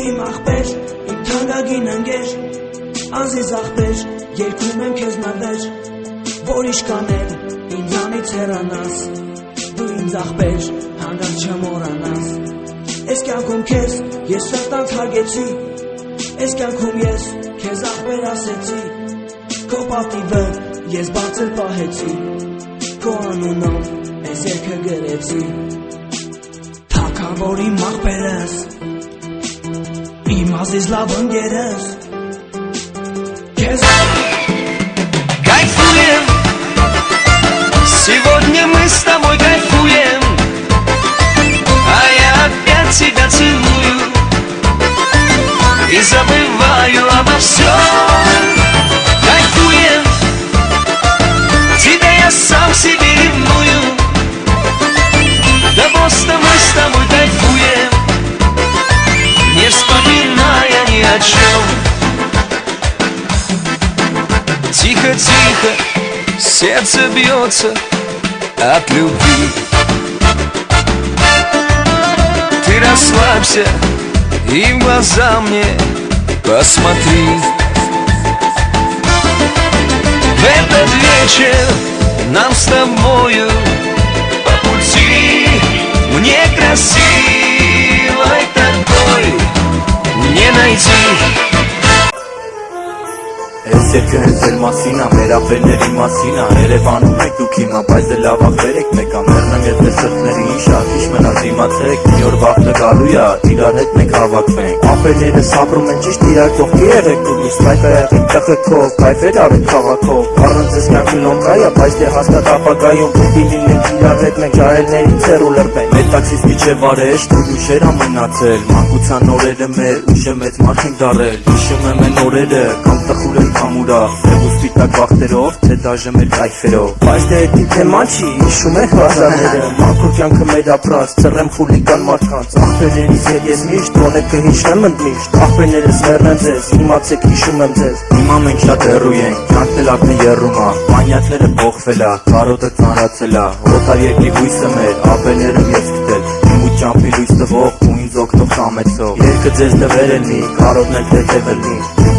իմ աղբեր, իմ թանկագին ընկեր, ազիզ աղբեր, երգում եմ քեզ նվեր, որ իշկանել ինձանից հեռանաս, դու ինձ աղբեր, հանգած չմոռանաս։ Այս կյանքում քեզ ես սրտանց հարգեցի, այս կյանքում ես քեզ աղբեր ասեցի, քո պատիվը ես բարձր պահեցի, քո անունով այս երգը գրեցի։ Թագավոր իմ աղբերս, իմ ազիզ լավ ընկերս, Кайфуем, сегодня мы с тобой кайфуем, а я опять тебя целую и забываю обо всем. Кайфуем, тебя я сам себе ревную, да просто мы с тобой кайфуем, не вспоминая ни о чем. Тихо-тихо сердце бьется от любви. Ты расслабься и в глаза мне посмотри. В этот вечер нам с тобою по пути, мне красивой такой не найти. Այս երկը հենց էլ մասին է, մեր ապերների մասին է, Երևանում եք դուք հիմա, բայց դե լավ աղբեր եք մեկ, ամերն եմ եթե սրտների իշակ, իշ մնաց իմացեք, մի օր վաղը գալու է, իրար հետ մենք հավաքվենք, ապերներս ապրում են ճիշտ իրար կողքի եղեք դու միշտ, կայֆ եղեք տղեկով, կայֆեր արեք քաղաքով, առանց ես կյանքի լոնկա է, բայց դե հաստատ ապագայում պետք է լինենք իրար հետ մենք ջահելների ցերու լրբենք, մեր տաքսից միջև արեշ, դու ուշեր ամնացել, մանկության օրերը մեր, ուշը մեծ մարդ ենք դարել, հիշում եմ են օրերը, կամ տխուր են կամուրա, և ու սպիտակ վախտերով, թե դաժը մեր կայֆերով, բայց դե էդի թեման չի, հիշում ենք հազարները, մաքուր կյանքը մեր ապրած, ծռեմ խուլիկան մարդկանց, աղբերներիս հետ ես միշտ, ոնեքը հիշնեմ ընդմիշտ, աղբերներս մեռնեմ ձեզ, իմացեք հիշում եմ ձեզ, հիմա մենք շատ հեռու ենք, կյանքն էլ ակն երում ա, մանյակները փոխվել ա, կարոտը ծանրացել ա, օտար երկրի հույսը մեր, աղբերներում ես գտել, իմ ու ճամփի լույս տվող, ու ինձ օգնող կամեցող, երկը ձեզ տվել էլ մի, կարոտն էլ թեթև էլ մի